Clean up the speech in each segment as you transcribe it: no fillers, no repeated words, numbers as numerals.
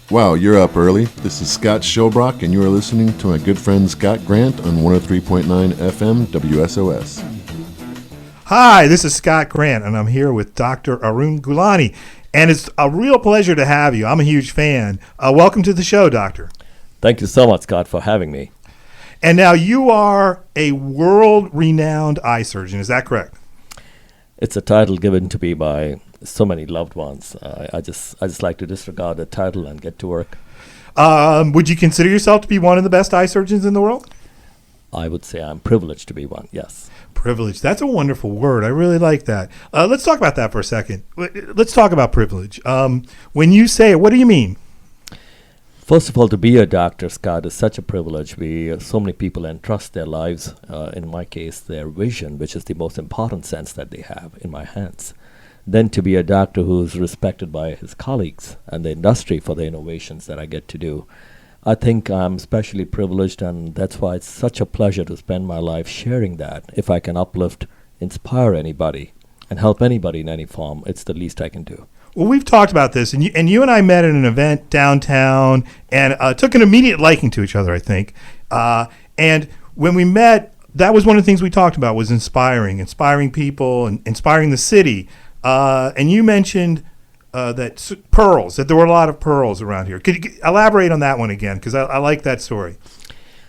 Wow, you're up early. This is Scott Showbrock, and you are listening to my good friend Scott Grant on 103.9 FM WSOS. Hi, this is Scott Grant, and I'm here with Dr. Arun Gulani, and it's a real pleasure to have you. I'm a huge fan. Welcome to the show, Doctor. Thank you so much, Scott, for having me. And now you are a world-renowned eye surgeon. Is that correct? It's a title given to me by so many loved ones. I just like to disregard the title and get to work. Would you consider yourself to be one of the best eye surgeons in the world? I would say I'm privileged to be one, yes. Privilege. That's a wonderful word. I really like that. Let's talk about that for a second. Let's talk about privilege. When you say it, what do you mean? First of all, to be a doctor, Scott, is such a privilege. So many people entrust their lives, in my case, their vision, which is the most important sense that they have, in my hands. Then to be a doctor who's respected by his colleagues and the industry for the innovations that I get to do. I think I'm especially privileged, and that's why it's such a pleasure to spend my life sharing that. If I can uplift, inspire anybody, and help anybody in any form, it's the least I can do. Well, we've talked about this, and you and I met at an event downtown and took an immediate liking to each other, I think. And when we met, that was one of the things we talked about, was inspiring people and inspiring the city. And you mentioned that there were a lot of pearls around here. Could you elaborate on that one again? Because I like that story.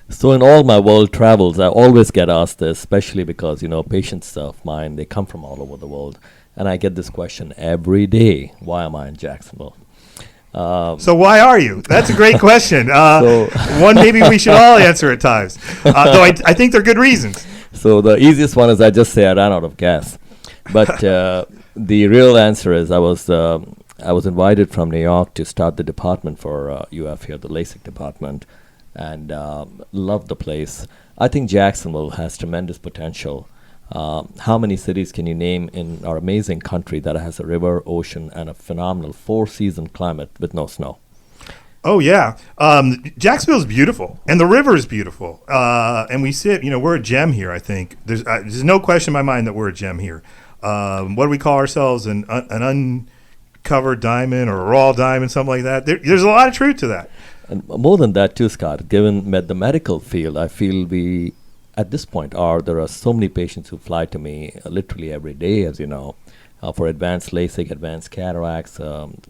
So in all my world travels, I always get asked this, especially because, patients of mine, they come from all over the world. And I get this question every day: why am I in Jacksonville? So why are you? That's a great question. One maybe we should all answer at times. Though I think they're good reasons. So the easiest one is I just say I ran out of gas. But the real answer is I was invited from New York to start the department for UF here, the LASIK department, and loved the place. I think Jacksonville has tremendous potential. How many cities can you name in our amazing country that has a river, ocean, and a phenomenal 4-season climate with no snow? Oh, yeah. Jacksonville's beautiful, and the river is beautiful. And we're a gem here, I think. There's no question in my mind that we're a gem here. What do we call ourselves? An uncovered diamond or a raw diamond, something like that? There's a lot of truth to that. And more than that, too, Scott, given the medical field, I feel at this point, there are so many patients who fly to me literally every day, as you know, for advanced LASIK, advanced cataracts,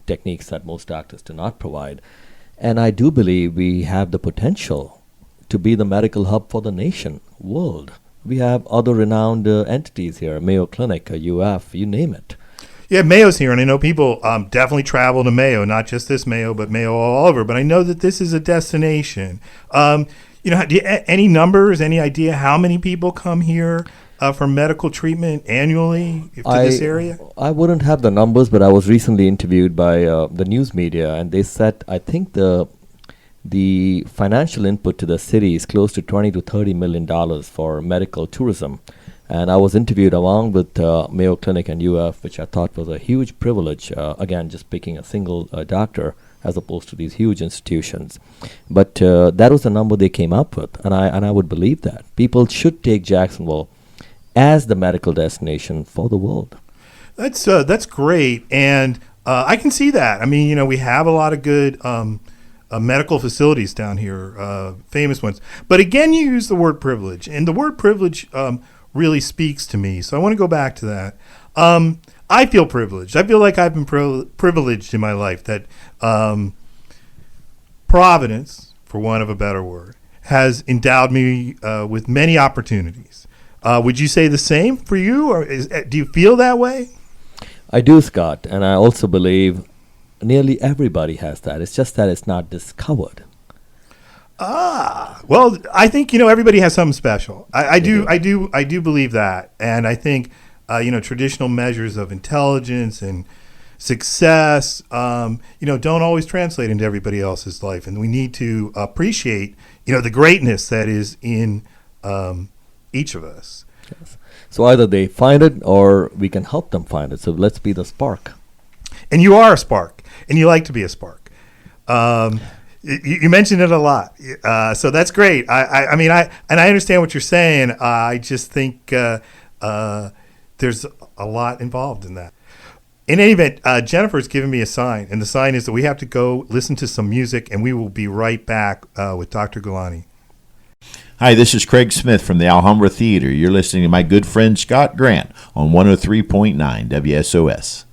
techniques that most doctors do not provide. And I do believe we have the potential to be the medical hub for the nation, world. We have other renowned entities here, Mayo Clinic, UF, you name it. Yeah, Mayo's here, and I know people definitely travel to Mayo, not just this Mayo, but Mayo all over. But I know that this is a destination. Any numbers, any idea how many people come here for medical treatment annually to this area? I wouldn't have the numbers, but I was recently interviewed by the news media, and they said I think the financial input to the city is close to $20 to $30 million for medical tourism. And I was interviewed along with Mayo Clinic and UF, which I thought was a huge privilege, again, just picking a single doctor as opposed to these huge institutions. But that was the number they came up with, and I would believe that. People should take Jacksonville as the medical destination for the world. That's great, and I can see that. I mean, we have a lot of good medical facilities down here, famous ones. But again, you use the word privilege, and the word privilege really speaks to me. So I want to go back to that. I feel privileged. I feel like I've been privileged in my life, that Providence, for want of a better word, has endowed me with many opportunities. Would you say the same for you, or do you feel that way? I do, Scott, and I also believe nearly everybody has that. It's just that it's not discovered. Well, I think everybody has something special. I do believe that, and I think traditional measures of intelligence and success, don't always translate into everybody else's life, and we need to appreciate the greatness that is in each of us. Yes. So either they find it, or we can help them find it. So let's be the spark. And you are a spark, and you like to be a spark. You mentioned it a lot, so that's great. I mean, I understand what you're saying. I just think there's a lot involved in that. In any event, Jennifer's given me a sign, and the sign is that we have to go listen to some music, and we will be right back with Dr. Gulani. Hi, this is Craig Smith from the Alhambra Theater. You're listening to my good friend Scott Grant on 103.9 WSOS.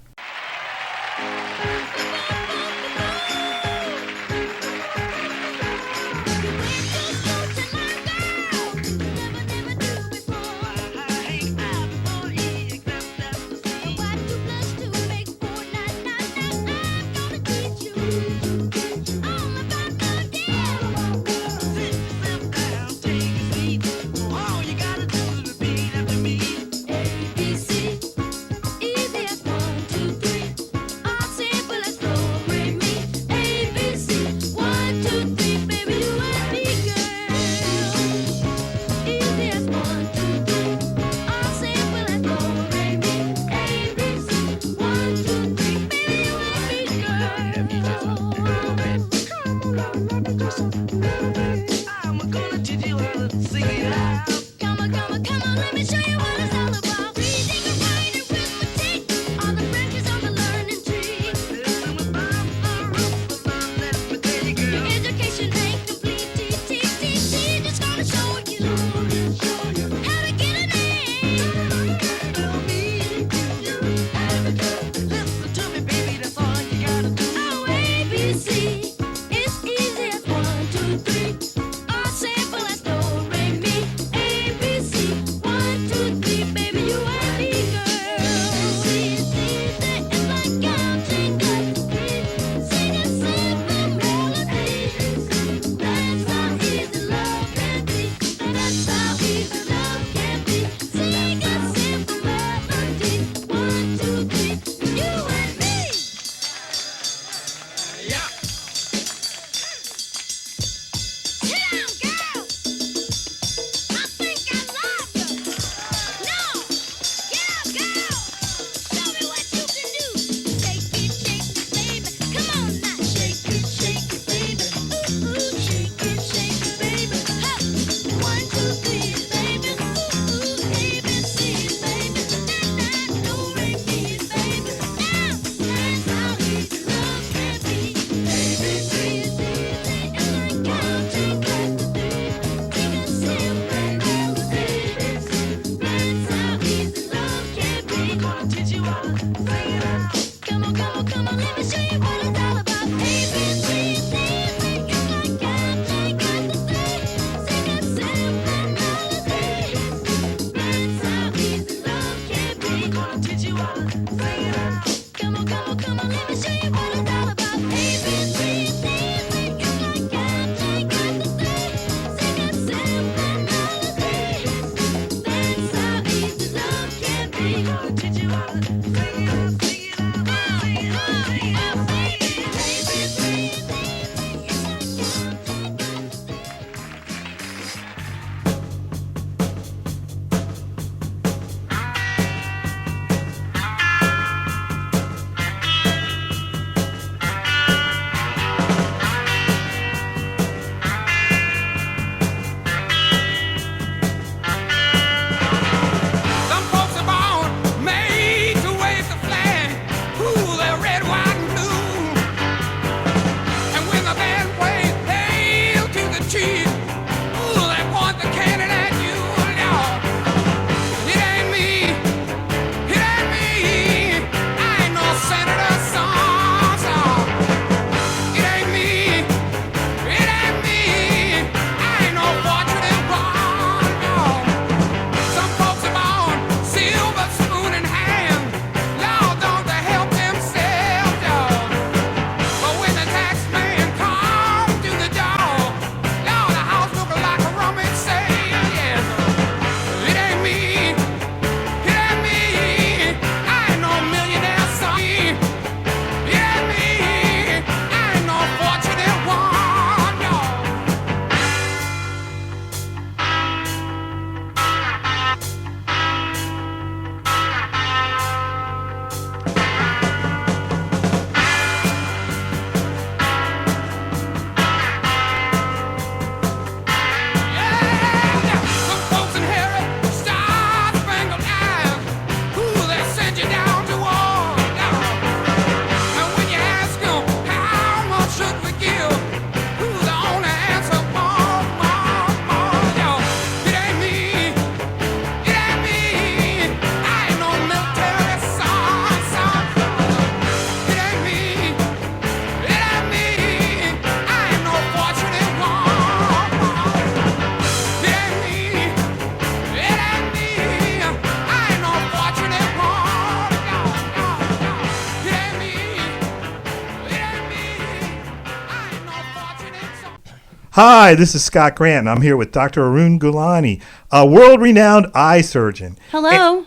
Hi, this is Scott Grant, and I'm here with Dr. Arun Gulani, a world-renowned eye surgeon. Hello.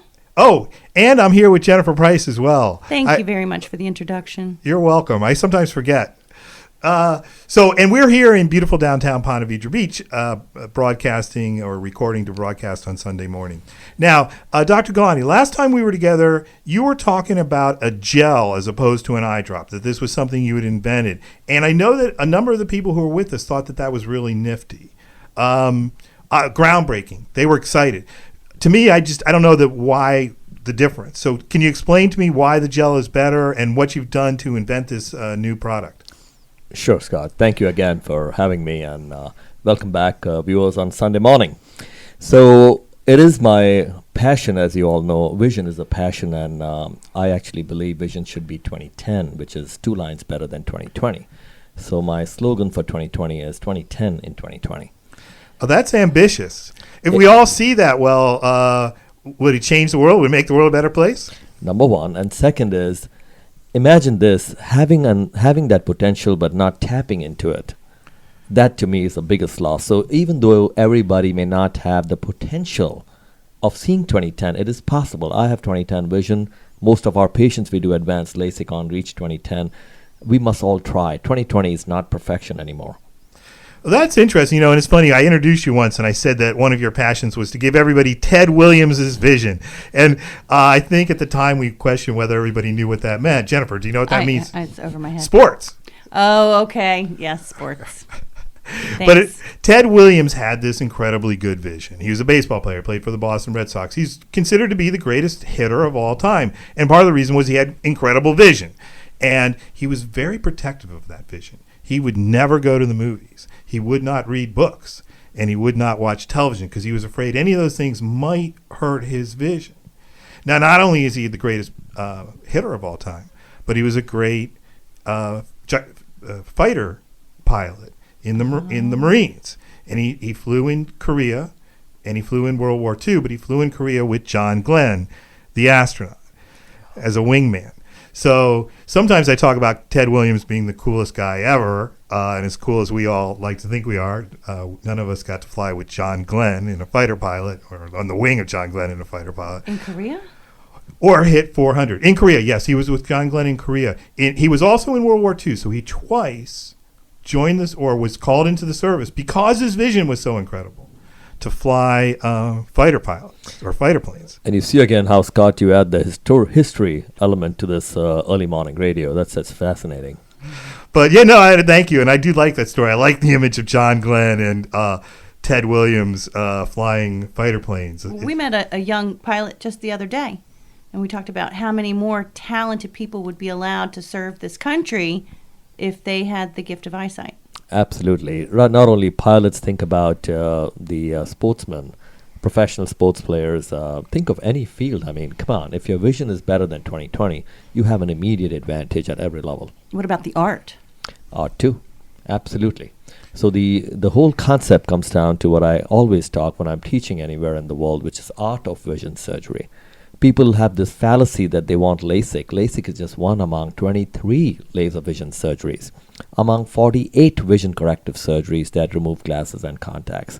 And I'm here with Jennifer Price as well. Thank you very much for the introduction. You're welcome. I sometimes forget. And we're here in beautiful downtown Ponte Vedra Beach, broadcasting or recording to broadcast on Sunday morning. Now, Dr. Gulani, last time we were together, you were talking about a gel as opposed to an eye drop, that this was something you had invented. And I know that a number of the people who were with us thought that that was really nifty, groundbreaking. They were excited. To me, I don't know why the difference. So can you explain to me why the gel is better and what you've done to invent this new product? Sure, Scott. Thank you again for having me, and welcome back, viewers, on Sunday morning. So it is my passion, as you all know. Vision is a passion, and I actually believe vision should be 2010, which is 2 lines better than 2020. So my slogan for 2020 is 2010 in 2020. Oh, that's ambitious. If we all see that, would it change the world? Would it make the world a better place? Number one. And second is, imagine this, having that potential but not tapping into it. That to me is the biggest loss. So even though everybody may not have the potential of seeing 2010, it is possible. I have 2010 vision. Most of our patients we do advanced LASIK on reach 2010. We must all try. 2020 is not perfection anymore. Well, that's interesting, and it's funny. I introduced you once, and I said that one of your passions was to give everybody Ted Williams's vision. And I think at the time we questioned whether everybody knew what that meant. Jennifer, do you know what that means? It's over my head. Sports. Oh, okay. Yes, sports. But Ted Williams had this incredibly good vision. He was a baseball player, played for the Boston Red Sox. He's considered to be the greatest hitter of all time. And part of the reason was he had incredible vision. And he was very protective of that vision. He would never go to the movies. He would not read books, and he would not watch television because he was afraid any of those things might hurt his vision. Now, not only is he the greatest hitter of all time, but he was a great fighter pilot in the Marines. And he flew in Korea, and he flew in World War II, but he flew in Korea with John Glenn, the astronaut, as a wingman. So sometimes I talk about Ted Williams being the coolest guy ever, and as cool as we all like to think we are. None of us got to fly with John Glenn in a fighter pilot, or on the wing of John Glenn in a fighter pilot. In Korea? Or hit 400. In Korea, yes. He was with John Glenn in Korea. He was also in World War II, so he twice joined this, or was called into the service because his vision was so incredible, to fly fighter pilots or fighter planes. And you see again how, Scott, you add the history element to this early morning radio. That's fascinating. But yeah, no, thank you. And I do like that story. I like the image of John Glenn and Ted Williams flying fighter planes. We met a young pilot just the other day, and we talked about how many more talented people would be allowed to serve this country if they had the gift of eyesight. Absolutely. Not only pilots, think about the sportsmen, professional sports players. Think of any field. I mean, come on. If your vision is better than 2020, you have an immediate advantage at every level. What about the art? Art too. Absolutely. So the whole concept comes down to what I always talk when I'm teaching anywhere in the world, which is art of vision surgery. People have this fallacy that they want LASIK. LASIK is just one among 23 laser vision surgeries, among 48 vision corrective surgeries that remove glasses and contacts.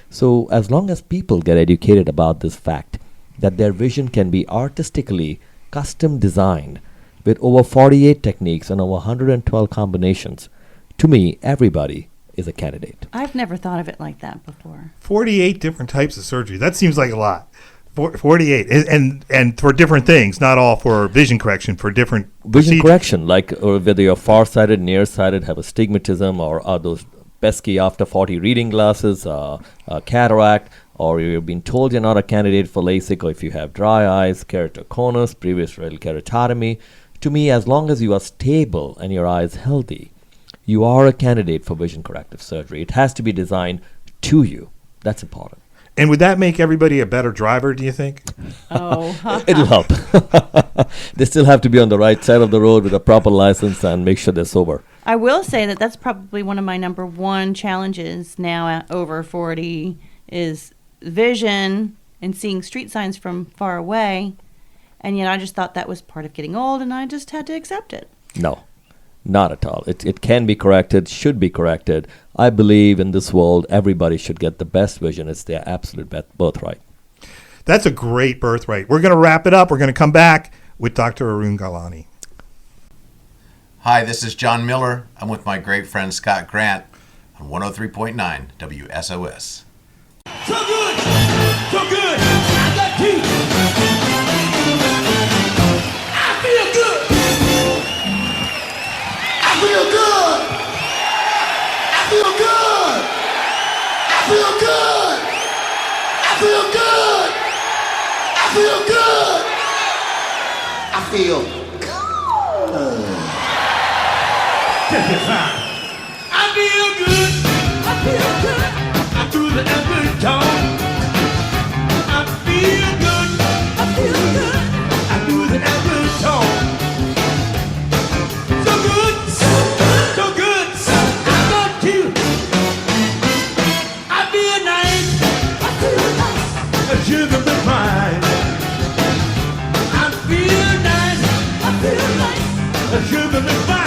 So as long as people get educated about this fact, that their vision can be artistically custom designed with over 48 techniques and over 112 combinations, to me, everybody is a candidate. I've never thought of it like that before. 48 different types of surgery. That seems like a lot. 48, and for different things, not all for vision correction, for different vision procedures. correction, like or whether you're farsighted, nearsighted, have astigmatism, or are those pesky after 40 reading glasses, cataract, or you've been told you're not a candidate for LASIK, or if you have dry eyes, keratoconus, previous radial keratotomy. To me, as long as you are stable and your eye is healthy, you are a candidate for vision corrective surgery. It has to be designed to you. That's important. And would that make everybody a better driver, do you think? Oh. It'll help. They still have to be on the right side of the road with a proper license and make sure they're sober. I will say that that's probably one of my number one challenges now at over 40 is vision and seeing street signs from far away. And yet I just thought that was part of getting old, and I just had to accept it. No. Not at all. It can be corrected, should be corrected. I believe in this world, everybody should get the best vision. It's their absolute birthright. That's a great birthright. We're going to wrap it up. We're going to come back with Dr. Arun Gulani. Hi, this is John Miller. I'm with my great friend Scott Grant on 103.9 WSOS. So good, so good. I got you. I feel good. I feel good. I feel good. I feel good. I feel good. I feel good. I feel good. I feel good. I feel good. I do the every tone. I feel good. I feel good. I do the every tone. So good. So good. So good. I got you. I feel nice. I feel nice. A sugar in mine. I feel nice. I feel nice. A sugar in mine.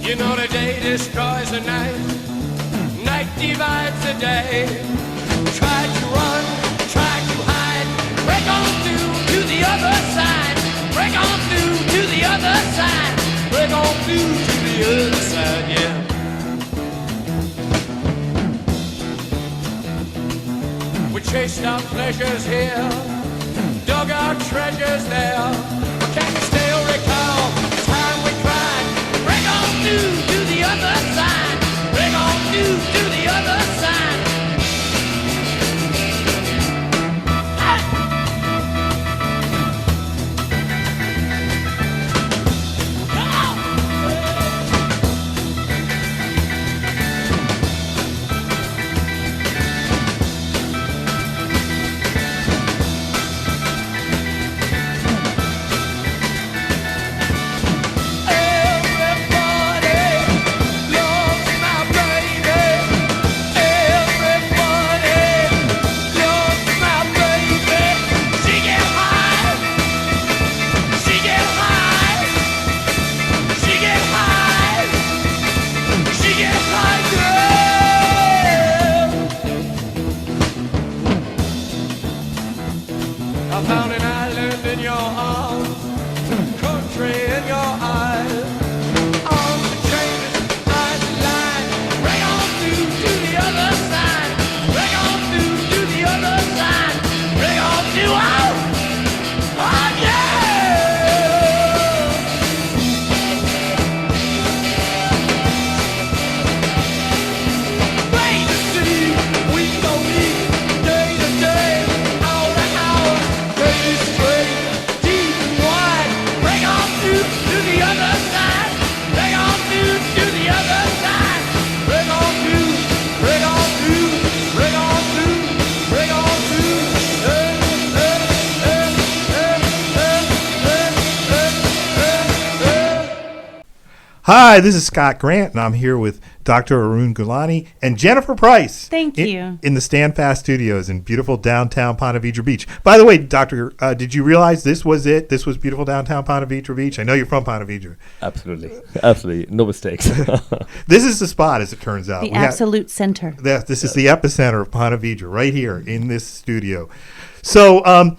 You know the day destroys the night, night divides the day. Try to run, try to hide, break on through to the other side, break on through to the other side, break on through to the other side, yeah. We chased our pleasures here, dug our treasures there, but can you still recall the time we cried? Break on through to the other side, break on through to the other side. Hi, this is Scott Grant, and I'm here with Dr. Arun Gulani and Jennifer Price. Thank you. In the Stand Fast Studios in beautiful downtown Ponte Vedra Beach. By the way, Doctor, did you realize this was it? This was beautiful downtown Ponte Vedra Beach? I know you're from Ponte Vedra. Absolutely, no mistakes. This is the spot, as it turns out. The absolute center. This is the epicenter of Ponte Vedra, right here in this studio. So,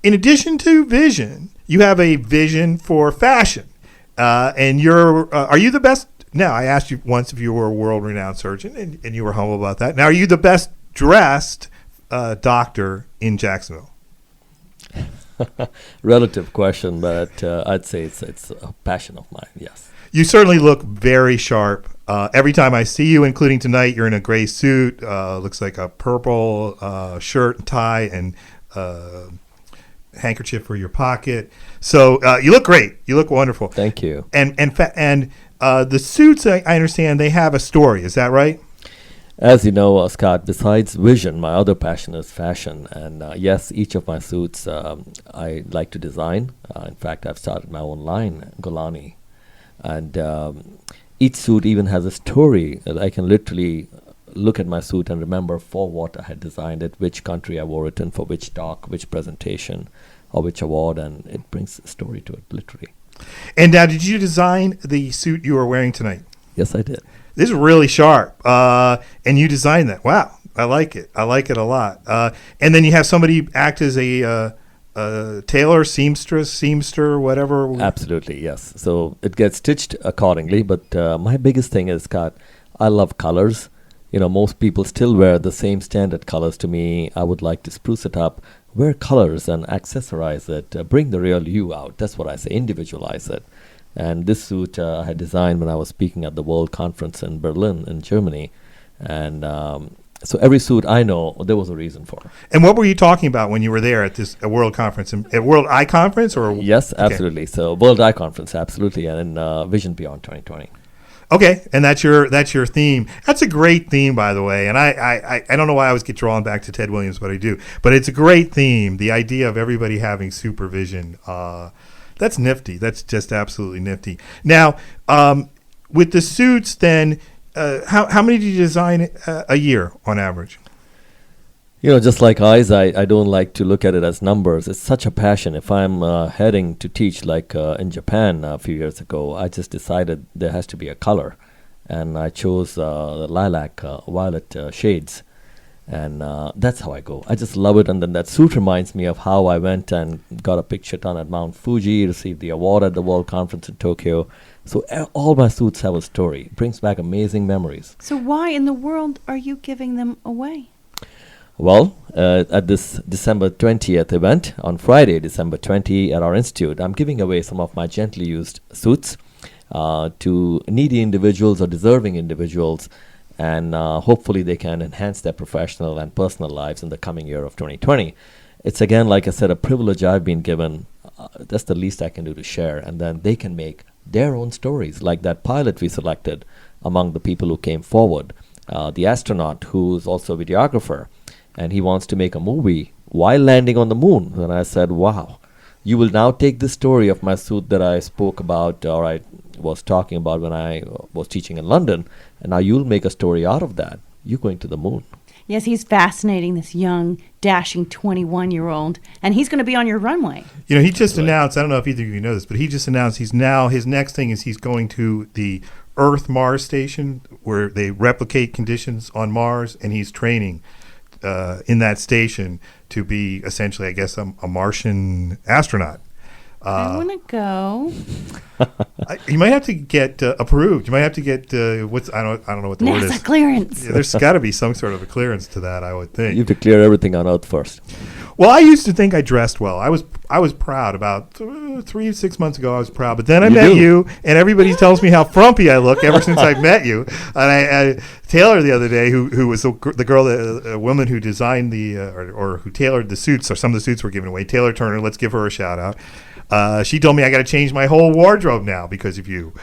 in addition to vision, you have a vision for fashion. And are you the best? Now, I asked you once if you were a world-renowned surgeon, and you were humble about that. Now, are you the best dressed doctor in Jacksonville? Relative question, but I'd say it's a passion of mine, yes. You certainly look very sharp. Every time I see you, including tonight, you're in a gray suit. Looks like a purple shirt and tie and handkerchief for your pocket. So you look great. You look wonderful. Thank you. And the suits, I understand, they have a story. Is that right? As you know, Scott, besides vision, my other passion is fashion. And yes, each of my suits I like to design. In fact, I've started my own line, Gulani. And each suit even has a story that I can literally look at my suit and remember for what I had designed it, which country I wore it in, for which talk, which presentation, or which award, and it brings a story to it, literally. And now, did you design the suit you are wearing tonight? Yes, I did. This is really sharp, and you designed that. Wow, I like it. I like it a lot. And then you have somebody act as a tailor, seamster, whatever. Absolutely, yes. So it gets stitched accordingly, but my biggest thing is, Scott, I love colors. You know, most people still wear the same standard colors. To me, I would like to spruce it up, wear colors and accessorize it, bring the real you out. That's what I say, individualize it. And this suit I had designed when I was speaking at the World Conference in Berlin, in Germany. And so every suit I know, there was a reason for. And what were you talking about when you were there at this World Conference? A World Eye Conference? Or Yes, absolutely. Okay. So World Eye Conference, absolutely, and Vision Beyond 2020. Okay, and that's your theme. That's a great theme, by the way. And I don't know why I always get drawn back to Ted Williams, but I do. But it's a great theme. The idea of everybody having supervision. That's nifty. That's just absolutely nifty. Now, with the suits, then, how many do you design a year on average? You know, just like eyes, I don't like to look at it as numbers. It's such a passion. If I'm heading to teach, like in Japan a few years ago, I just decided there has to be a color. And I chose the lilac violet shades. And that's how I go. I just love it. And then that suit reminds me of how I went and got a picture done at Mount Fuji, received the award at the World Conference in Tokyo. So all my suits have a story. It brings back amazing memories. So why in the world are you giving them away? Well, at this December 20th event, on Friday, December 20, at our institute, I'm giving away some of my gently used suits to needy individuals or deserving individuals, and hopefully they can enhance their professional and personal lives in the coming year of 2020. It's, again, like I said, a privilege I've been given. That's the least I can do to share, and then they can make their own stories, like that pilot we selected among the people who came forward, the astronaut who's also a videographer. And he wants to make a movie while landing on the moon. And I said, wow, you will now take this story of my suit that I spoke about, or I was talking about when I was teaching in London, and now you'll make a story out of that. You're going to the moon. Yes, he's fascinating, this young, dashing 21-year-old, and he's going to be on your runway. You know, he just announced, I don't know if either of you know this, but he just announced his next thing is he's going to the Earth-Mars station where they replicate conditions on Mars, and he's training in that station to be essentially, I guess, a Martian astronaut. I want to go. You might have to get approved. You might have to get I don't know what the word is. NASA clearance. Yeah, there's got to be some sort of a clearance to that, I would think. You have to clear everything on Earth first. Well, I used to think I dressed well. I was proud about 3 to 6 months ago. I was proud, but then I met you, and everybody tells me how frumpy I look ever since I met you. And Taylor the other day, who was the girl, a woman who designed or who tailored the suits, or some of the suits were given away. Taylor Turner, let's give her a shout out. She told me I got to change my whole wardrobe now because of you.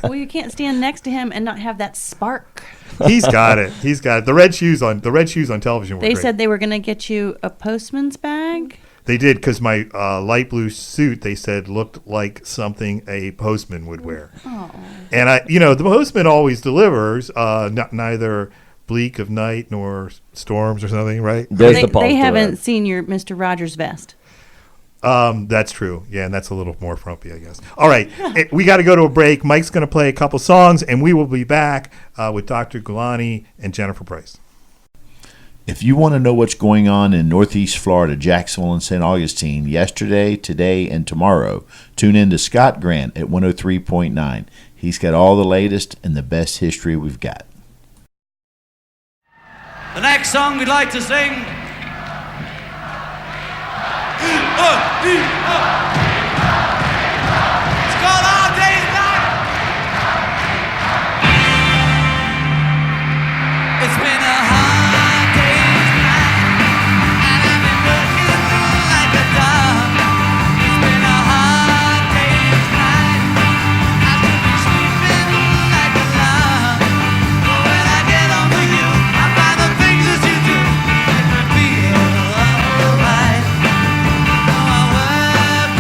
Well, you can't stand next to him and not have that spark. He's got it. He's got it. The red shoes on television were They great. said they were going to get you a postman's bag. They did, because my light blue suit, they said, looked like something a postman would wear. Oh. And the postman always delivers, neither bleak of night nor storms or something, right? There's They, the pulse they to haven't that. seen your Mr. Rogers vest. That's true. Yeah, and that's a little more frumpy, I guess. All right, we got to go to a break. Mike's going to play a couple songs, and we will be back with Dr. Gulani and Jennifer Price. If you want to know what's going on in Northeast Florida, Jacksonville, and St. Augustine yesterday, today, and tomorrow, tune in to Scott Grant at 103.9. He's got all the latest and the best history we've got. The next song we'd like to sing. It's called All Day's Night. It's been a hard day's night, and I've been working like a dog. It's been a hard day's night. I should be sleeping like a log. But when I get home to you, I find the things that you do make me feel alright. I work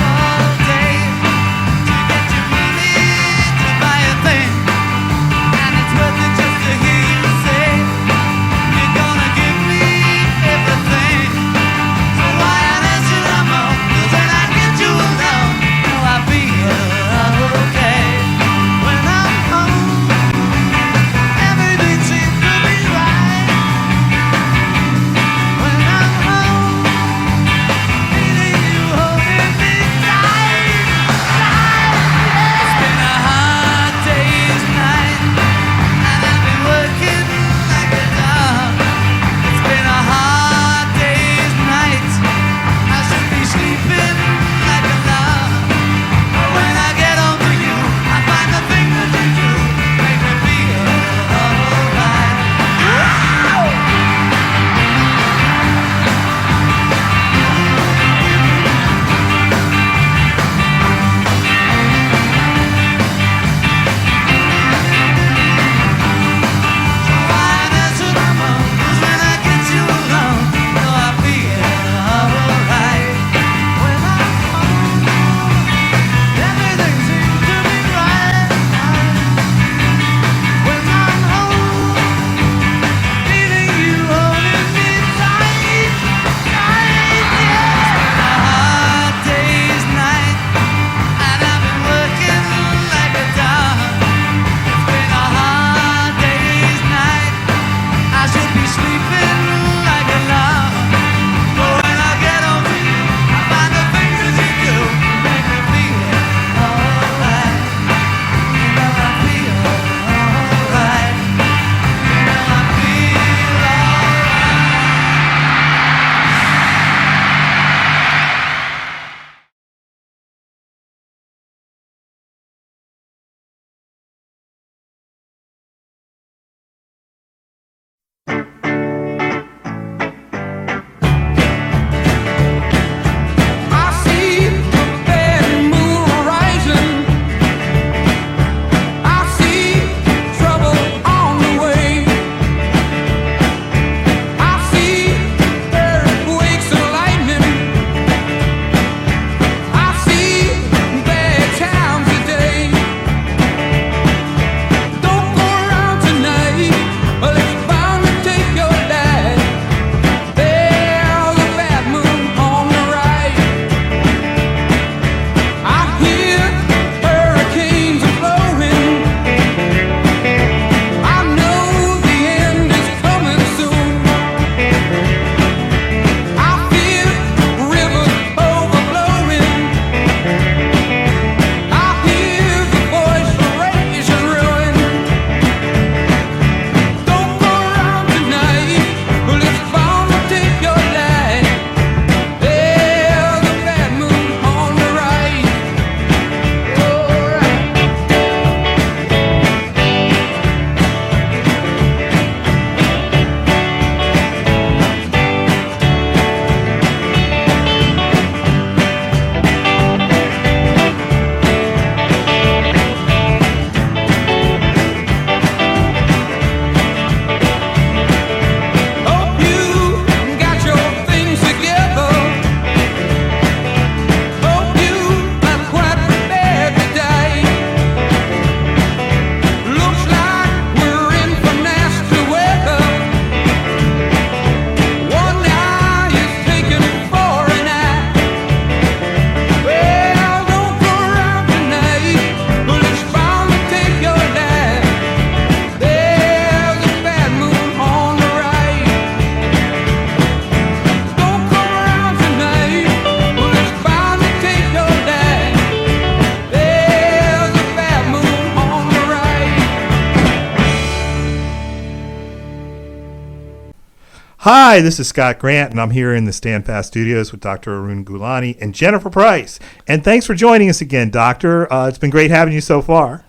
Hi, this is Scott Grant, and I'm here in the Stand Fast Studios with Dr. Arun Gulani and Jennifer Price. And thanks for joining us again, Doctor. It's been great having you so far.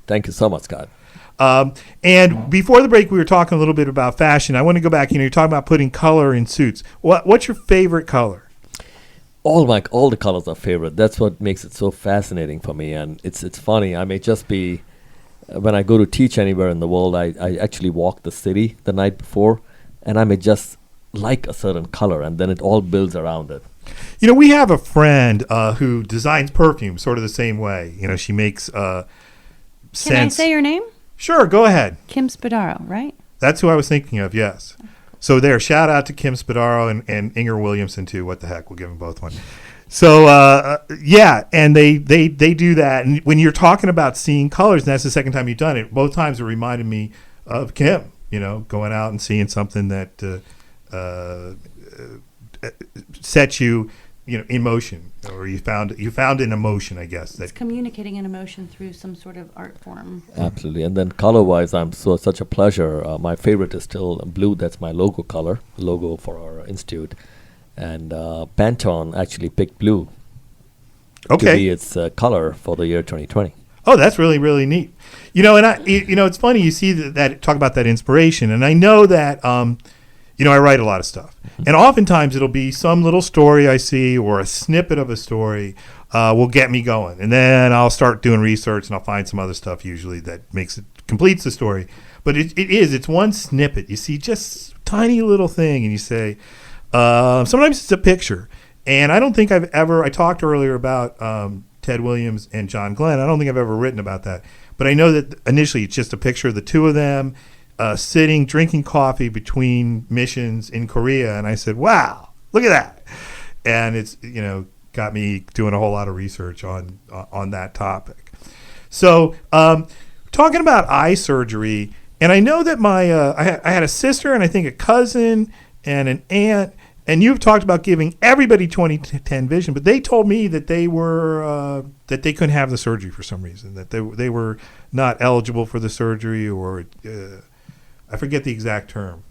Thank you so much, Scott. And before the break, we were talking a little bit about fashion. I want to go back. You're talking about putting color in suits. What's your favorite color? All the colors are favorite. That's what makes it so fascinating for me. And it's funny. I may just be, when I go to teach anywhere in the world, I actually walk the city the night before, and I may just like a certain color, and then it all builds around it. We have a friend who designs perfume sort of the same way. She makes Can scents. I say your name? Sure, go ahead. Kim Spadaro, right? That's who I was thinking of, yes. So there, shout out to Kim Spadaro and Inger Williamson, too. What the heck, we'll give them both one. So, yeah, and they do that. And when you're talking about seeing colors, and that's the second time you've done it, both times it reminded me of Kim, going out and seeing something that sets you, in motion, or you found an emotion, I guess. It's communicating an emotion through some sort of art form. Absolutely. And then color-wise, such a pleasure. My favorite is still blue. That's my logo color, logo for our institute. And Pantone actually picked blue to be its color for the year 2020. Oh, that's really, really neat. And it's funny, you see that talk about that inspiration. And I know that, I write a lot of stuff. And oftentimes it'll be some little story I see or a snippet of a story will get me going. And then I'll start doing research and I'll find some other stuff usually that completes the story. But it's one snippet. You see just tiny little thing and you say, sometimes it's a picture. And I don't think I talked earlier about Ted Williams and John Glenn. I don't think I've ever written about that. But I know that initially it's just a picture of the two of them sitting, drinking coffee between missions in Korea. And I said, wow, look at that. And it's, got me doing a whole lot of research on that topic. So talking about eye surgery, and I know that I had a sister and I think a cousin and an aunt, and you've talked about giving everybody 20/10 vision, but they told me that they were that they couldn't have the surgery for some reason, that they were not eligible for the surgery, or I forget the exact term.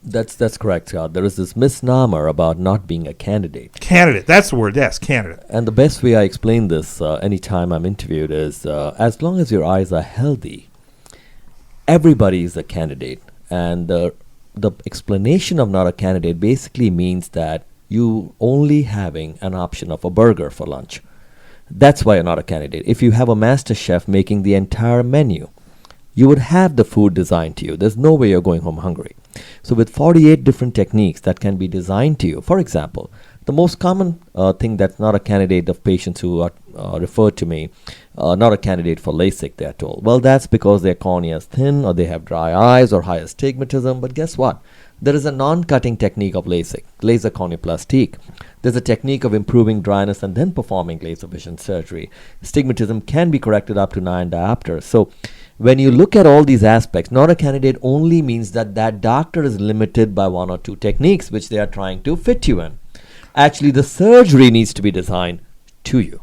That's correct, Scott. There is this misnomer about not being a candidate. Candidate, that's the word, yes, candidate. And the best way I explain this anytime I'm interviewed is as long as your eyes are healthy, everybody is a candidate. And the explanation of not a candidate basically means that you only having an option of a burger for lunch. That's why you're not a candidate. If you have a master chef making the entire menu, you would have the food designed to you. There's no way you're going home hungry. So with 48 different techniques that can be designed to you, for example, the most common thing that's not a candidate of patients who are referred to me, not a candidate for LASIK, they're told. Well, that's because their cornea is thin, or they have dry eyes, or high astigmatism. But guess what? There is a non-cutting technique of LASIK, laser corneoplastique. There's a technique of improving dryness and then performing laser vision surgery. Astigmatism can be corrected up to 9 diopters. So when you look at all these aspects, not a candidate only means that doctor is limited by 1 or 2 techniques which they are trying to fit you in. Actually, the surgery needs to be designed to you.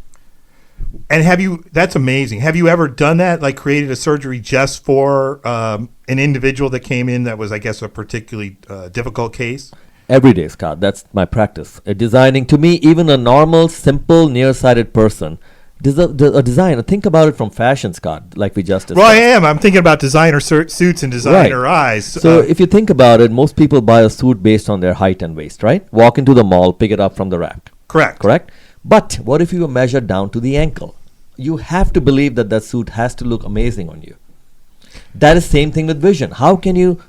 And that's amazing. Have you ever done that, like created a surgery just for an individual that came in that was, I guess, a particularly difficult case? Every day, Scott. That's my practice. Designing, to me, even a normal, simple, nearsighted person, a designer, think about it from fashion, Scott, like we just discussed. Well, I am. I'm thinking about designer suits and designer eyes. So if you think about it, most people buy a suit based on their height and waist, right? Walk into the mall, pick it up from the rack. Correct? But what if you measure down to the ankle? You have to believe that suit has to look amazing on you. That is same thing with vision. How can you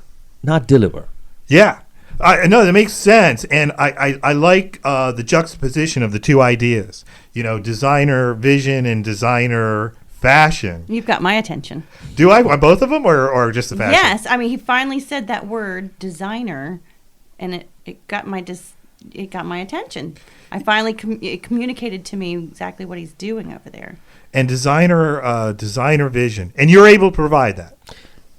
not deliver? Yeah. No, that makes sense. And I like the juxtaposition of the two ideas, designer vision and designer fashion. You've got my attention. Do I? Both of them or just the fashion? Yes. I mean, he finally said that word, designer, and it got my attention. I finally it communicated to me exactly what he's doing over there. And designer vision. And you're able to provide that.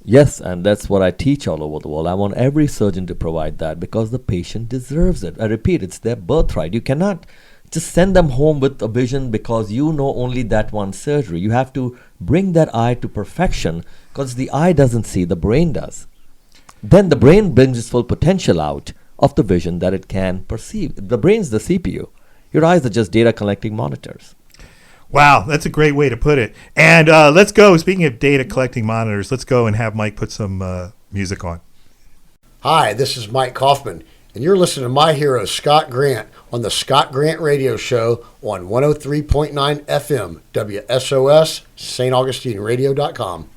Yes, and that's what I teach all over the world. I want every surgeon to provide that because the patient deserves it. I repeat, it's their birthright. You cannot just send them home with a vision because you know only that one surgery. You have to bring that eye to perfection because the eye doesn't see, the brain does. then the brain brings its full potential out of the vision that it can perceive. The brain's the CPU. Your eyes are just data collecting monitors. Wow, that's a great way to put it. And let's go. Speaking of data collecting monitors, let's go and have Mike put some music on. Hi, this is Mike Kaufman, and you're listening to my hero, Scott Grant, on the Scott Grant Radio Show on 103.9 FM, WSOS, StAugustineradio.com.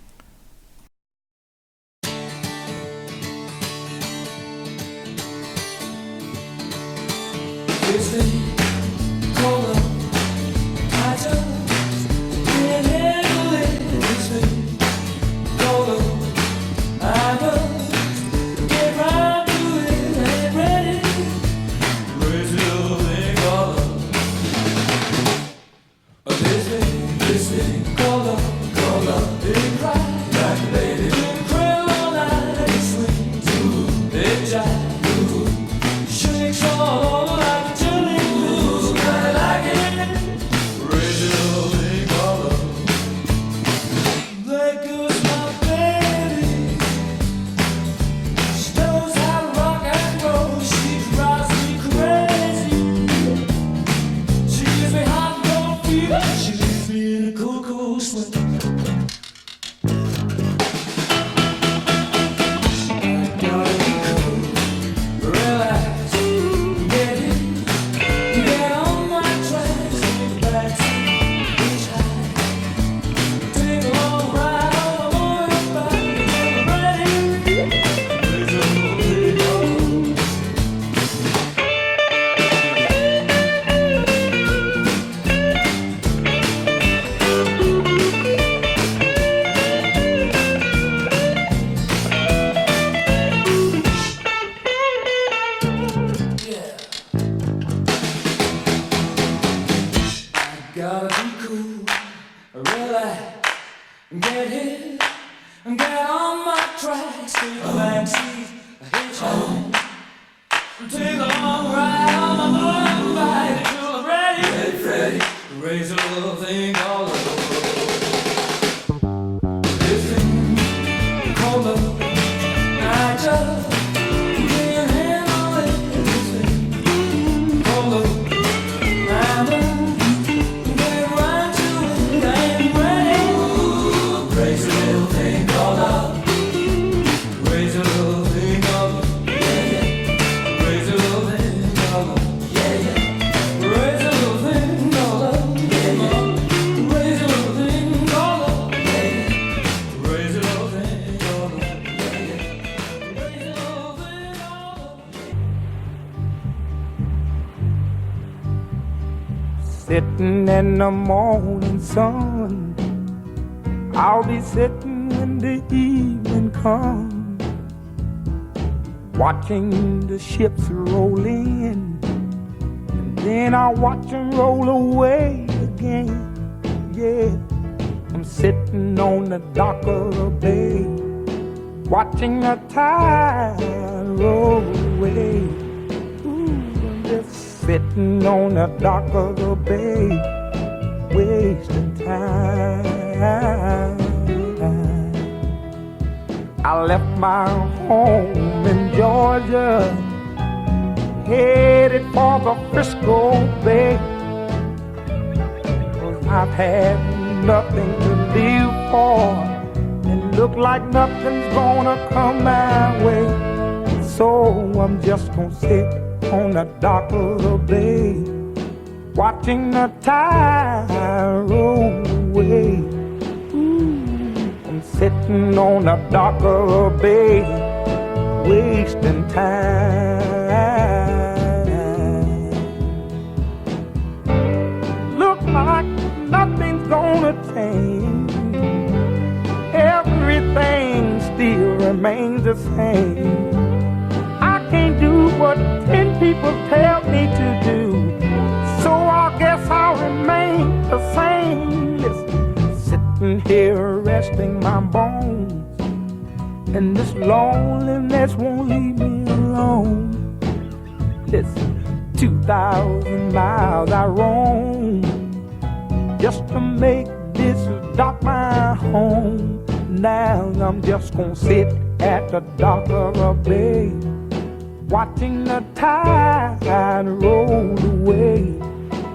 Sitting in the morning sun, I'll be sitting when the evening comes, watching the ships roll in, and then I'll watch them roll away again. Yeah, I'm sitting on the dock of the bay, watching the tide roll away. Ooh, I'm just sitting on the dock of the bay, wasting time. I left my home in Georgia, headed for the Frisco Bay, 'cause I've had nothing to live for, and look like nothing's gonna come my way. So I'm just gonna sit on the dock of the bay, watching the tide roll away. Ooh, I'm sitting on the dock of the bay, wasting time. Look like nothing's gonna change, everything still remains the same. I can't do what 10 people tell me to do, so I guess I'll remain the same. Listen, sitting here resting my bones, and this loneliness won't leave me alone. Listen, 2,000 miles I roam just to make this dock my home. Now I'm just gonna sit at the dock of the bay, watching the tide roll away.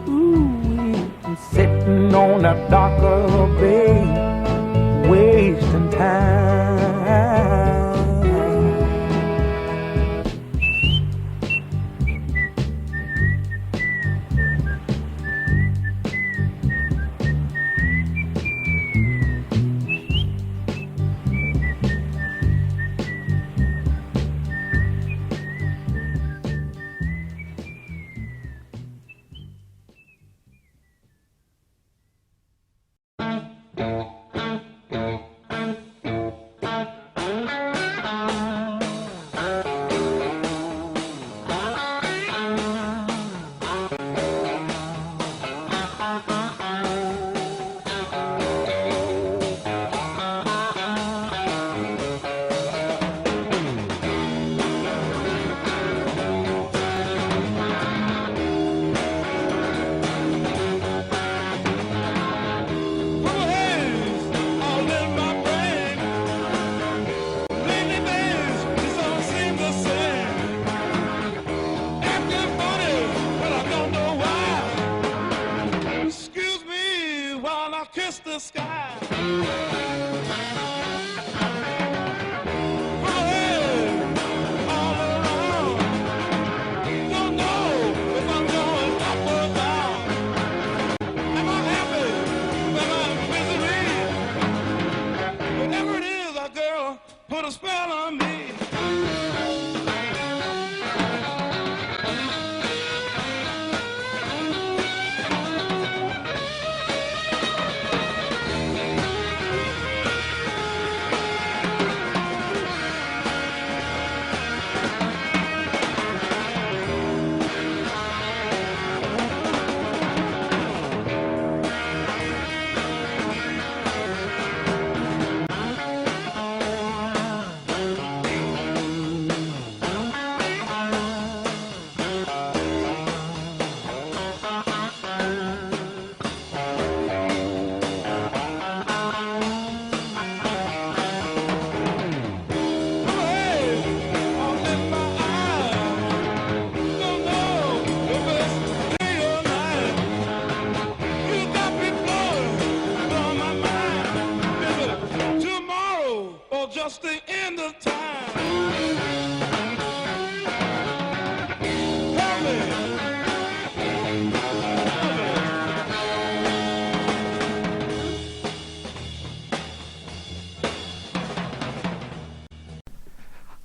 Ooh, I'm sitting on the dock of the bay, wasting time.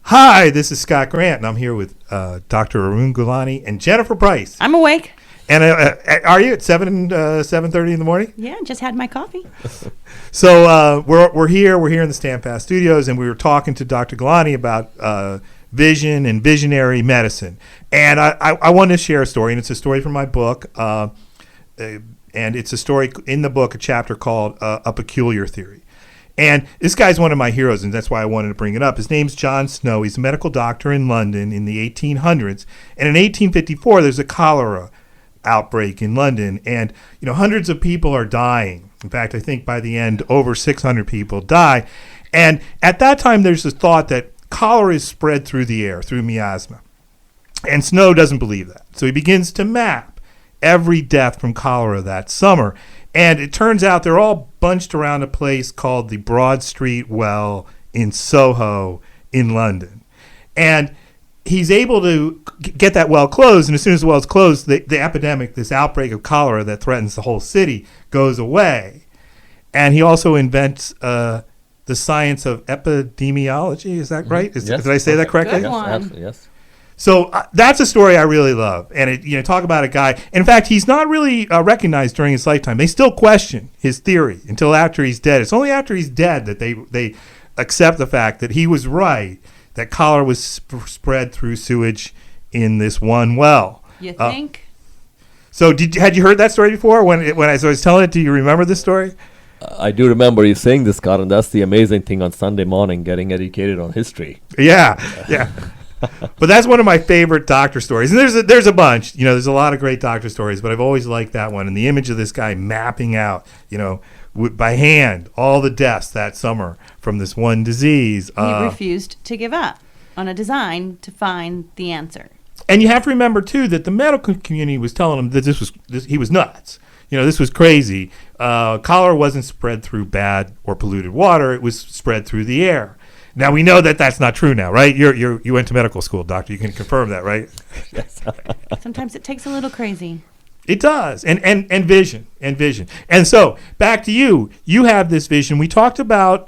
Hi, this is Scott Grant, and I'm here with Dr. Arun Gulani and Jennifer Price. I'm awake. And are you at 7:30 in the morning? Yeah, just had my coffee. So we're here in the Stamp Pass Studios, and we were talking to Dr. Gulani about vision and visionary medicine. And I wanted to share a story, and it's a story from my book, and it's a story in the book, a chapter called A Peculiar Theory. And this guy's one of my heroes, and that's why I wanted to bring it up. His name's John Snow. He's a medical doctor in London in the 1800s. And in 1854, there's a cholera outbreak in London, and hundreds of people are dying. In fact, I think by the end, over 600 people die. And at that time, there's this thought that cholera is spread through the air, through miasma. And Snow doesn't believe that. So he begins to map every death from cholera that summer. And it turns out they're all bunched around a place called the Broad Street Well in Soho in London. And he's able to get that well closed, and as soon as the well's closed, the epidemic, this outbreak of cholera that threatens the whole city, goes away. And he also invents the science of epidemiology. Is that right? Yes. Did I say that correctly? Good one. Absolutely, yes. So that's a story I really love, and talk about a guy. In fact, he's not really recognized during his lifetime. They still question his theory until after he's dead. It's only after he's dead that they accept the fact that he was right, that cholera was spread through sewage in this one well. You think? So had you heard that story before? When I was telling it, do you remember this story? I do remember you saying this, Scott, and that's the amazing thing on Sunday morning, getting educated on history. Yeah. But that's one of my favorite doctor stories. And there's a bunch. There's a lot of great doctor stories, but I've always liked that one. And the image of this guy mapping out, by hand all the deaths that summer from this one disease. He refused to give up on a design to find the answer. And you have to remember too that the medical community was telling him that he was nuts. This was crazy. Cholera wasn't spread through bad or polluted water; it was spread through the air. Now we know that that's not true now, right? You went to medical school, doctor. You can confirm that, right? Yes. Sometimes it takes a little crazy. It does, and vision. And so back to you. You have this vision. We talked about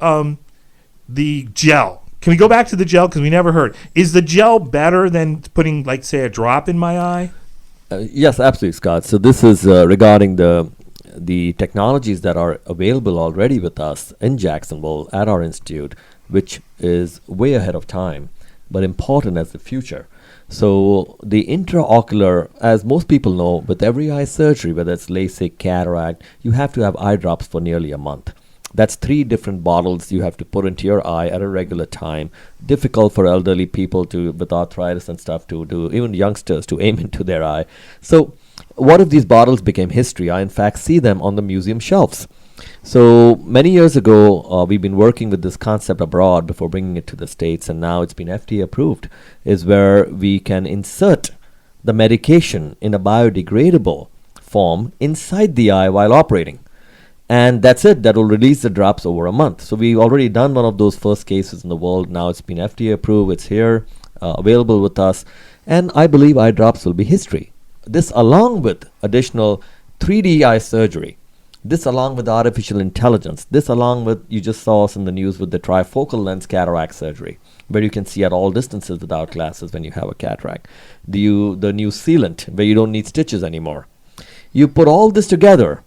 the gel. Can we go back to the gel because we never heard? Is the gel better than putting, like, say, a drop in my eye? Yes, absolutely, Scott. So this is regarding the technologies that are available already with us in Jacksonville at our institute, which is way ahead of time, but important as the future. So the intraocular, as most people know, with every eye surgery, whether it's LASIK, cataract, you have to have eye drops for nearly a month. That's 3 different bottles you have to put into your eye at a regular time. Difficult for elderly people with arthritis and stuff to do, even youngsters to aim into their eye. So what if these bottles became history? I in fact see them on the museum shelves. So many years ago, we've been working with this concept abroad before bringing it to the States, and now it's been FDA approved, is where we can insert the medication in a biodegradable form inside the eye while operating. And that's it. That will release the drops over a month. So we've already done one of those first cases in the world. Now it's been FDA approved. It's here, available with us. And I believe eye drops will be history. This along with additional 3D eye surgery. This along with artificial intelligence. This along with, you just saw us in the news with the trifocal lens cataract surgery, where you can see at all distances without glasses when you have a cataract. The new sealant, where you don't need stitches anymore. You put all this together,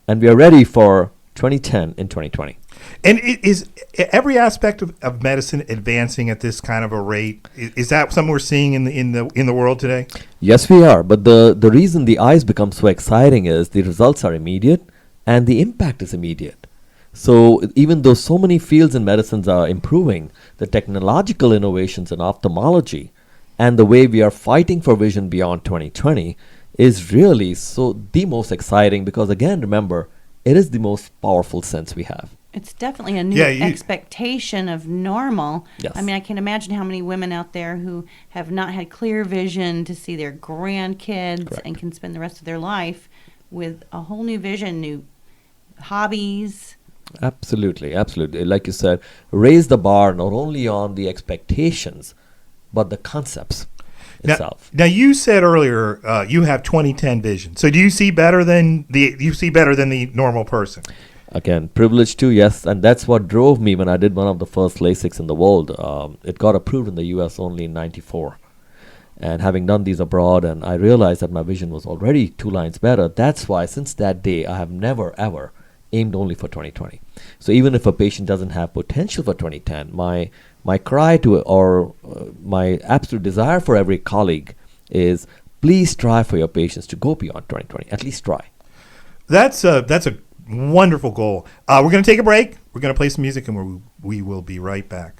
and we are ready for 2010 and 2020. And is every aspect of medicine advancing at this kind of a rate? Is that something we're seeing in the world today? Yes, we are. But the reason the eyes become so exciting is the results are immediate and the impact is immediate. So even though so many fields in medicines are improving, the technological innovations in ophthalmology and the way we are fighting for vision beyond 2020 is really the most exciting, because again, remember, it is the most powerful sense we have. It's definitely a new expectation of normal. Yes. I mean, I can imagine how many women out there who have not had clear vision to see their grandkids Correct. and can spend the rest of their life with a whole new vision, new hobbies. Absolutely. Like you said, raise the bar not only on the expectations, but the concepts itself. Now you said earlier you have 20/10 vision. So do you see better than the normal person? Again, privileged too, yes, and that's what drove me when I did one of the first LASIKs in the world. It got approved in the U.S. only in '94, and having done these abroad, and I realized that my vision was already 2 lines better. That's why since that day I have never ever aimed only for 2020. So even if a patient doesn't have potential for 2010, my cry to my absolute desire for every colleague is, please try for your patients to go beyond 2020. At least try. That's a wonderful goal. We're going to take a break. We're going to play some music, and we will be right back.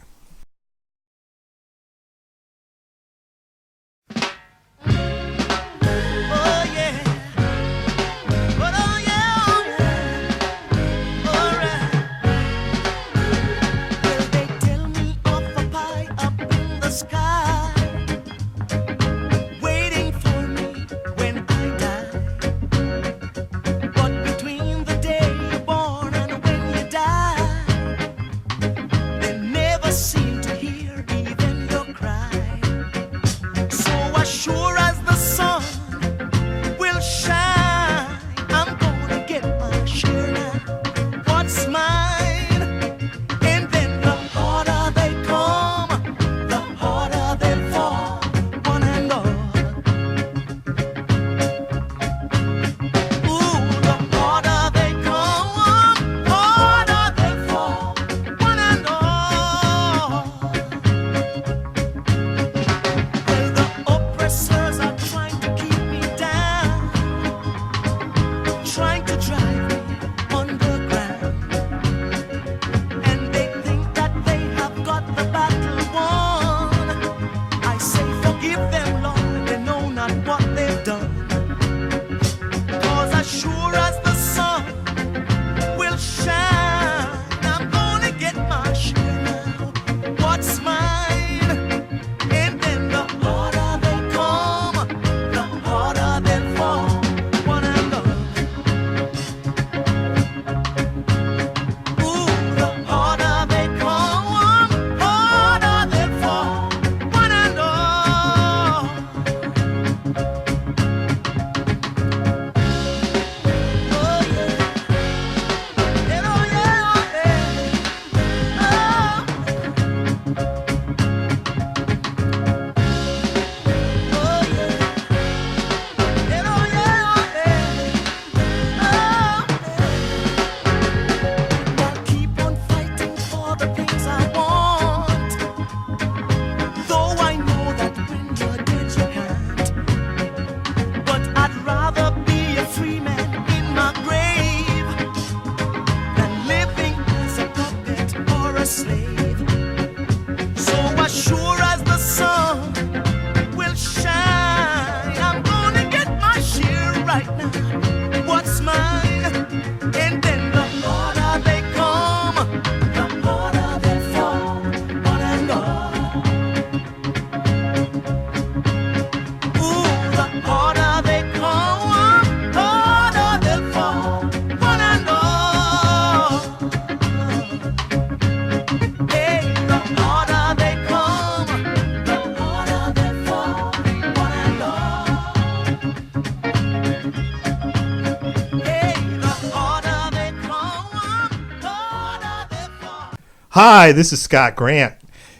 Hi, this is Scott Grant,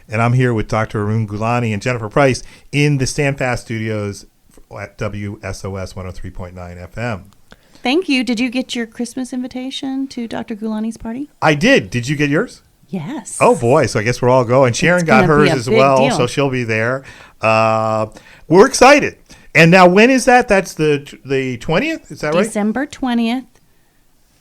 and I'm here with Dr. Arun Gulani and Jennifer Price in the Standfast Studios at WSOS 103.9 FM. Thank you. Did you get your Christmas invitation to Dr. Gulani's party? I did. Did you get yours? Yes. Oh, boy. So I guess we're all going. Sharon got gonna be hers a as big well, deal. so she'll be there. We're excited. And now, when is that? That's the 20th? Is that right? December 20th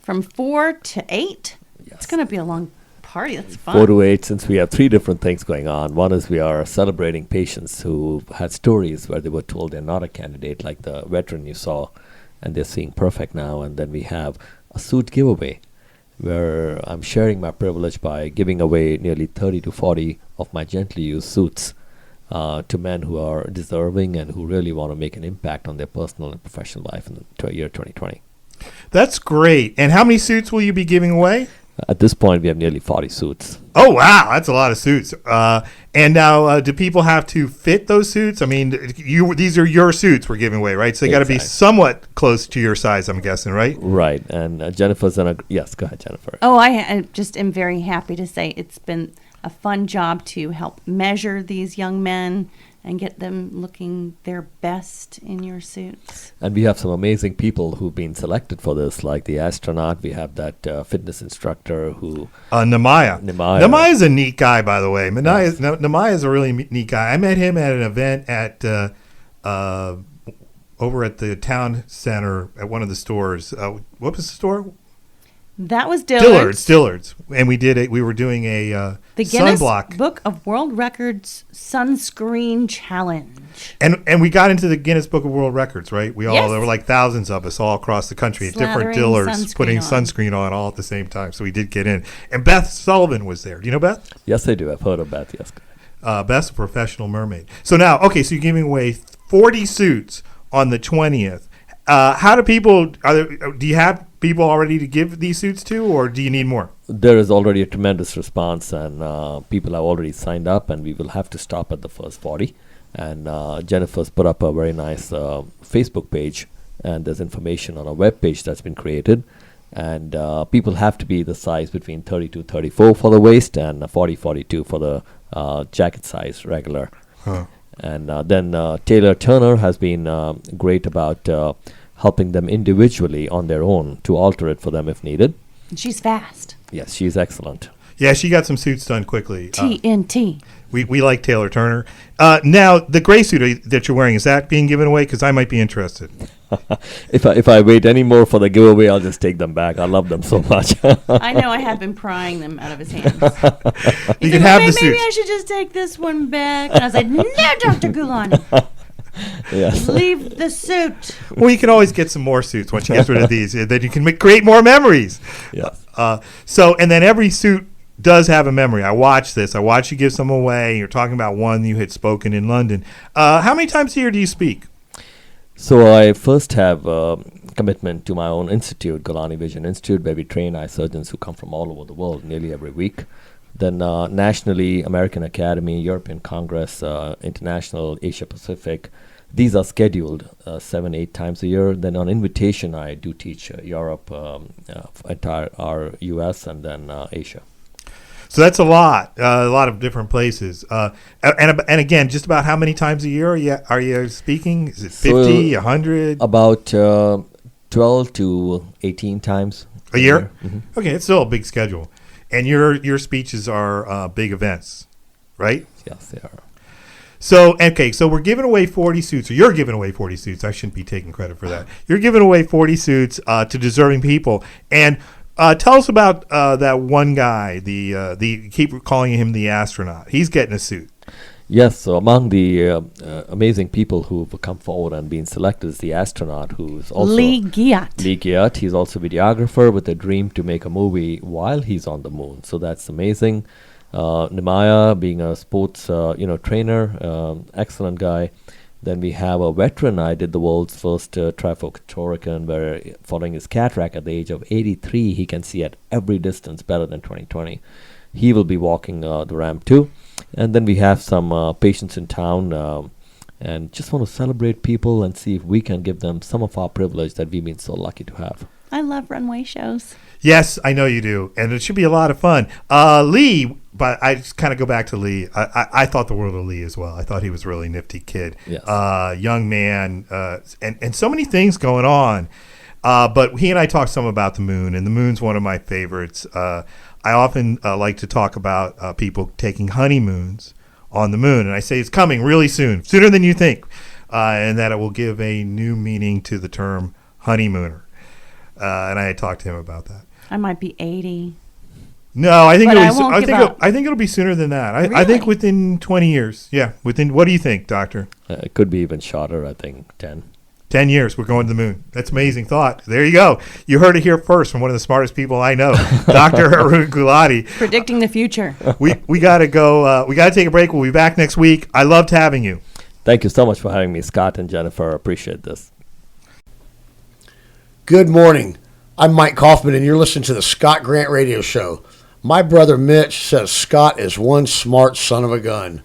from 4 to 8. It's going to be a long party. That's fun. 4 to 8, since we have 3 different things going on. One is we are celebrating patients who had stories where they were told they're not a candidate, like the veteran you saw, and they're seeing perfect now. And then we have a suit giveaway, where I'm sharing my privilege by giving away nearly 30 to 40 of my gently used suits to men who are deserving and who really want to make an impact on their personal and professional life in the year 2020. That's great. And how many suits will you be giving away? At this point, we have nearly 40 suits. Oh, wow. That's a lot of suits. And now, do people have to fit those suits? I mean, these are your suits we're giving away, right? So they got to be Exactly. somewhat close to your size, I'm guessing, right? Right. And Jennifer's done yes, go ahead, Jennifer. Oh, I just am very happy to say it's been a fun job to help measure these young men and get them looking their best in your suits. And we have some amazing people who've been selected for this, like the astronaut. We have that fitness instructor who... Nemaya. Nemaya. Nemaya's a neat guy, by the way. Nemaya's a really neat guy. I met him at an event at over at the town center at one of the stores. What was the store? That was Dillard's. Dillard's. And we were doing a The Guinness sunblock. Book of World Records Sunscreen Challenge. And we got into the Guinness Book of World Records, right? Yes. There were like thousands of us all across the country at different Slathering Dillards sunscreen putting on. sunscreen on all at the same time. So we did get in. And Beth Sullivan was there. Do you know Beth? Yes, I do. I've heard of Beth, yes. Beth's a professional mermaid. So now, okay, so you're giving away 40 suits on the 20th. How do people, do you have people already to give these suits to, or do you need more? There is already a tremendous response, and people have already signed up, and we will have to stop at the first 40. And Jennifer's put up a very nice Facebook page, and there's information on a web page that's been created. And people have to be the size between 32, 34 for the waist, and 40, 42 for the jacket size regular. Huh. And then Taylor Turner has been great about helping them individually on their own to alter it for them if needed. And she's fast. Yes, she's excellent. Yeah, she got some suits done quickly. TNT. We like Taylor Turner. Now, the gray suit that you're wearing, is that being given away? Because I might be interested. If I wait any more for the giveaway, I'll just take them back. I love them so much. I know I have been prying them out of his hands. You He can said, have maybe the suits. I should just take this one back. And I was like, no, Dr. Gulani. Yes. Leave the suit. Well, you can always get some more suits once you get rid of these. Then you can create more memories. Yes. And then every suit does have a memory. I watched this. I watched you give some away. You're talking about one you had spoken in London. How many times a year do you speak? So I first have commitment to my own institute, Gulani Vision Institute, where we train eye surgeons who come from all over the world nearly every week. Then nationally, American Academy, European Congress, International, Asia Pacific. These are scheduled 7-8 times a year. Then on invitation, I do teach Europe, entire our U.S., and then Asia. So that's a lot of different places. And again, just about how many times a year are you speaking? Is it 50, 100? About 12 to 18 times A year? Mm-hmm. Okay, it's still a big schedule. And your speeches are big events, right? Yes, they are. So we're giving away 40 suits, or you're giving away 40 suits. I shouldn't be taking credit for that. You're giving away 40 suits to deserving people. And tell us about that one guy, the keep calling him the astronaut. He's getting a suit. Yes, so among the amazing people who've come forward and been selected is the astronaut, who's also Lee Guyot. Lee Guyot. He's also a videographer with a dream to make a movie while he's on the moon. So that's amazing. Nemaya being a sports trainer, excellent guy. Then we have a veteran. I did the world's first trifocal where following his cataract at the age of 83, he can see at every distance better than 20/20. He will be walking the ramp too. And then we have some patients in town and just want to celebrate people and see if we can give them some of our privilege that we've been so lucky to have. I love runway shows. Yes, I know you do, and it should be a lot of fun. Lee, but I just kind of go back to Lee. I thought the world of Lee as well. I thought he was a really nifty kid, Yes. young man, and so many things going on. But he and I talked some about the moon, and the moon's one of my favorites. I often like to talk about people taking honeymoons on the moon, and I say it's coming really soon, sooner than you think, and that it will give a new meaning to the term honeymooner. And I had talked to him about that. I might be 80. No, I think But it'll I be, won't I give think up. I think it'll be sooner than that. I think Really? within 20 years. Yeah, within. What do you think, Doctor? It could be even shorter, I think, 10. 10 years, we're going to the moon. That's amazing thought. There you go. You heard it here first from one of the smartest people I know, Dr. Arun Gulani. Predicting the future. We got to go. We got to take a break. We'll be back next week. I loved having you. Thank you so much for having me, Scott and Jennifer. I appreciate this. Good morning. I'm Mike Kaufman, and you're listening to the Scott Grant Radio Show. My brother Mitch says Scott is one smart son of a gun.